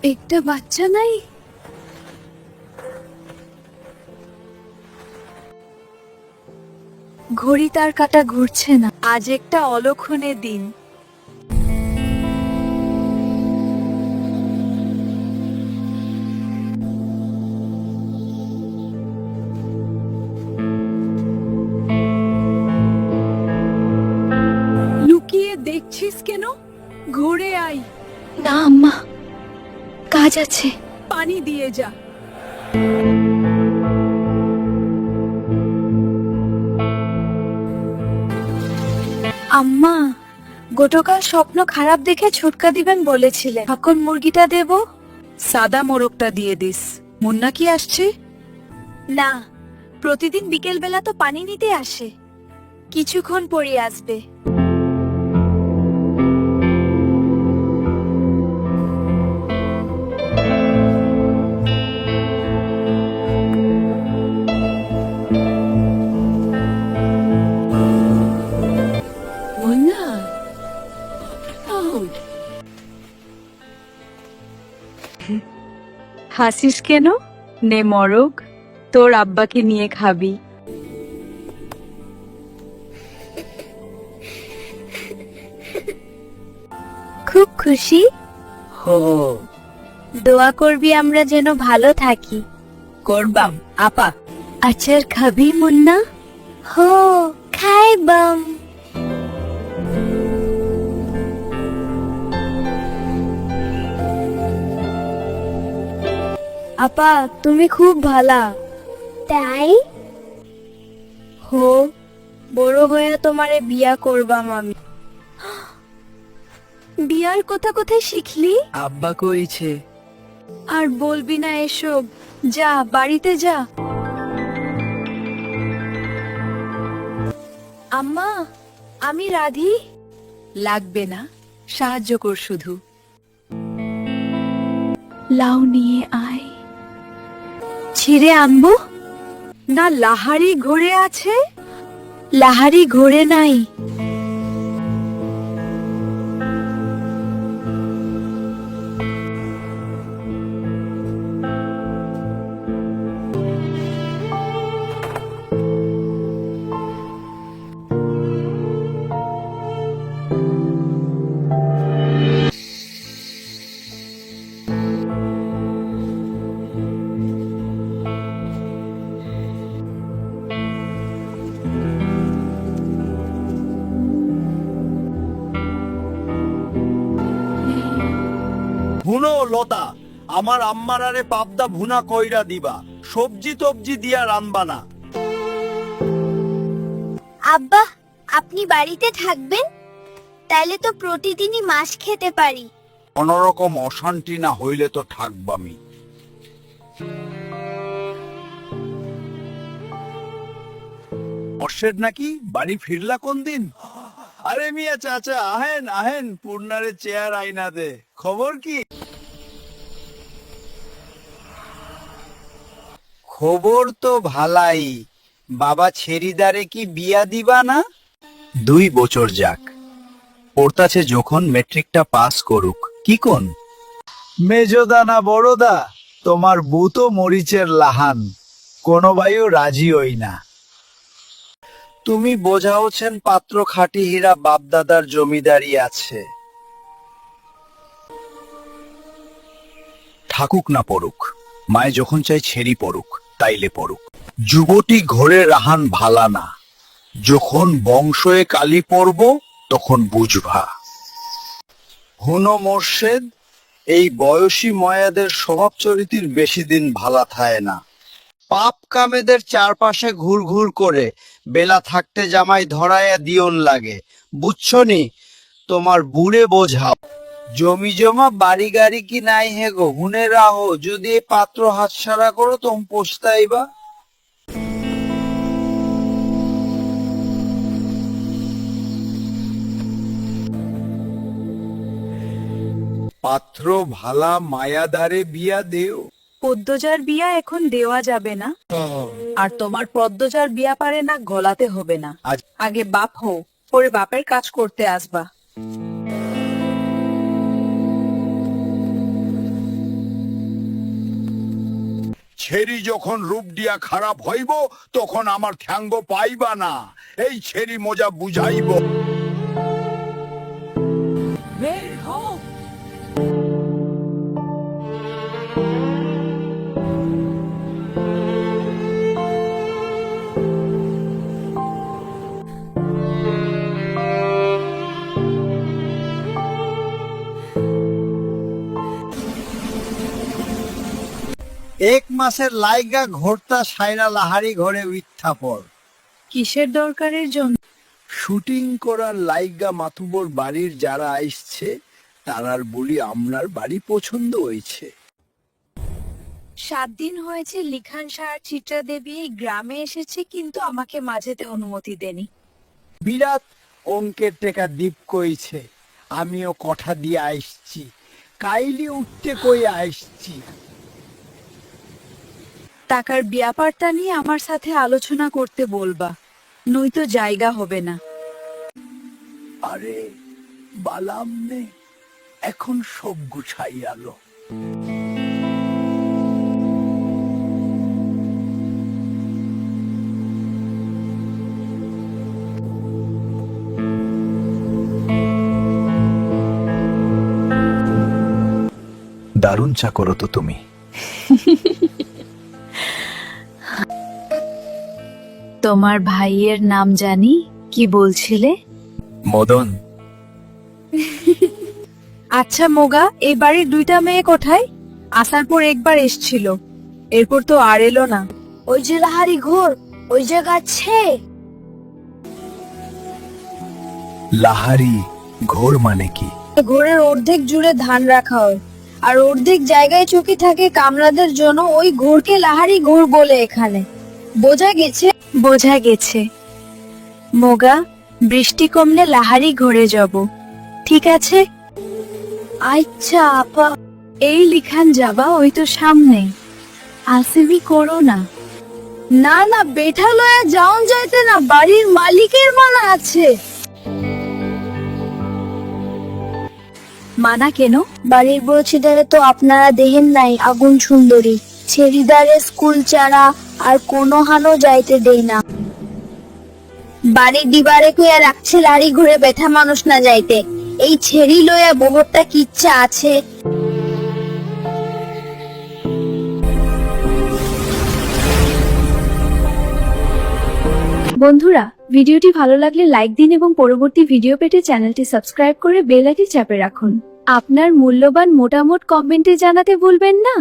একটা বাচ্চা নাই। ঘড়ি তার কাঁটা ঘুরছে না। আজ একটা অলক্ষণের দিন। লুকিয়ে দেখছিস কেন? ঘুরে আয়। না আম্মা, কাজ আছে। পানি দিয়ে যা। আম্মা, গতকাল স্বপ্ন খারাপ দেখে ছুটকা দিবেন বলেছিলেন, এখন মুরগিটা দেব? সাদা মোরগটা দিয়ে দিস। মুন্না কি আসছে? না, প্রতিদিন বিকেল বেলা তো পানি নিতে আসে, কিছুক্ষণ পরে আসবে। মুন্না, হাসিস কেন? নে মরগ, তোর আব্বাকে নিয়ে খাবি। খুব খুশি? দোয়া করবি আমরা যেন ভালো থাকি। করবাম আপা। আচার খাবি মুন্না? হো, খাইবাম। আপা, তুমি খুব ভালা। তাই? হো, বড় হয়ে তোমারে বিয়া করবাম আমি। বিয়ার কথা কোথায় শিখলি? আব্বা কইছে। আর বলবি না এসব, যা বাড়িতে যা। আম্মা, আমি রাধি। লাগবে না, সাহায্য কর শুধু। লাউ নিয়ে আয়। ছিঁড়ে আনবো? না, লাহারি ঘোরে আছে। লাহারি ঘোরে নাই। ভুনো লতা, আমার আম্মারারে পাবদা ভুনা কইরা দিবা, সবজি টবজি দিয়া রানবা না। আব্বা, আপনি বাড়িতে থাকবেন? তাইলে তো প্রতিদিনই মাছ খেতে পারি। কোনরকম অশান্তি না হইলে তো থাকবামি। অর্ষের নাকি বাড়ি ফিরলা কোন দিন? আরে মিয়া চাচা, আহেন আহেন, পূর্ণারে চেয়ার আইনা দে। খবর কি? খবর তো ভালাই। বাবা ছেড়িদারে কি বিয়া দিবা না? 2 বছর যাক, পড়তাছে যখন মেট্রিকটা পাস করুক। কি কোন? মেজদা না বড়দা, তোমার বউ তো মরিচের লাহান, কোন ভাইও রাজি হই না। তুমি বোঝাওছেন পাত্র খাঁটি হীরা, বাপদাদার জমিদারি আছে। থাকুক না পড়ুক, মায়ে যখন চাই ছেড়ি পড়ুক, তাইলে পড়ুক। যুবতী ঘরে রাহান ভালা না, যখন বংশে কালি পড়ব তখন বুঝবা। হুনো মোর্শেদ, এই বয়সী ময়াদের স্বভাব চরিত্র বেশি দিন ভালা থায় না। পাপ কামেদের চারপাশে ঘুর ঘুর করে বেলা থাকতে জামাই ধরায়া দিয়ন লাগে, বুঝছনি? তোমার বুড়ে বোঝাও। জমি জমা বাড়ি গাড়ি কি নাই হে গো, হুনে রাহো, যদি এই পাত্র হাতছাড়া করো তোম পস্তাইবা। পাত্র ভালা মায়াদারে বিয়া দেও। পদ্মজার বিয়া এখন দেওয়া যাবে না, আর তোমার পদ্মজার বিয়া পারে না গলাতে হবে না। আজ- আগে বাপ হও, পরে বাপের কাজ করতে আসবা। ছেড়ি যখন রূপ দিয়া খারাপ হইব তখন আমার ঠ্যাঙ্গ পাইবা না। এই ছেড়ি মজা বুঝাইব। বের হও। এক মাসের লাইগা ঘোরতা সাইরা লাহারি ঘরে উত্থাপর। কিসের দরকারের জন্য? শুটিং করার লাইগা মাতুবর বাড়ির যারা আইসছে তারার বলি আমরার বাড়ি পছন্দ হয়েছে। 7 দিন হয়েছে লিখান সার চিত্রা দেবী এই গ্রামে এসেছে, কিন্তু আমাকে মাঝেতে অনুমতি দেনি। বিরাট অঙ্কের টেকা দ্বীপ কইছে, আমিও কথা দিয়ে আইসছি, কাইলি উঠতে কই আইসছি। টাকার ব্যাপারটা নিয়ে আমার সাথে আলোচনা করতে বলবা, নয়তো জায়গা হবে না। আরে বালাম নে, এখন সব গুছাই আলো। দারুণ চা করো তো তুমি। তোমার ভাইয়ের নাম জানি, কি বলছিলে? মদন। আচ্ছা মোগা, এই বাড়ির 2টা মেয়ে কোথায়? আসার পর একবার এসছিল, এরপর তো আর এলো না। ওই যে লাহারি ঘোর, ওই যে গাছে। লাহারি ঘোর মানে কি? ঘোরের অর্ধেক জুড়ে ধান রাখা হয়, আর অর্ধেক জায়গায় চকি থাকে কামলাদের জন্য। ওই ঘোরকে লাহারি ঘোর বলে এখানে। বোঝা গেছে? বোঝা গেছে। মোগা, বৃষ্টি কমলে লাহারি ঘরে যাব, ঠিক আছে? আচ্ছা আপা। এই লিখান যাবা, ওই তো সামনে। আসিবি করো না। না না, বেঠা লয়া যাওন যাইতে না, বাড়ির মালিকের মানা আছে। মানা কেন? বাড়ির বউছিদারে তো আপনারা দেখেন নাই, আগুন সুন্দরী ছেড়িদারে স্কুল চারা আর কোনো হানো যাইতে দেই না। বাড়ি দিবারে কইয়া রাখছে লাড়ি ঘুরে বেঠা মানুষ না যাইতে। এই ছেড়ি লয়া বহুতটা কিচ্ছা আছে। বন্ধুরা, ভিডিওটি ভালো লাগলে লাইক দিন এবং পরবর্তী ভিডিও পেতে চ্যানেলটি সাবস্ক্রাইব করে বেল আইকনটি চাপে রাখুন। আপনার মূল্যবান মতামত কমেন্টে জানাতে ভুলবেন না।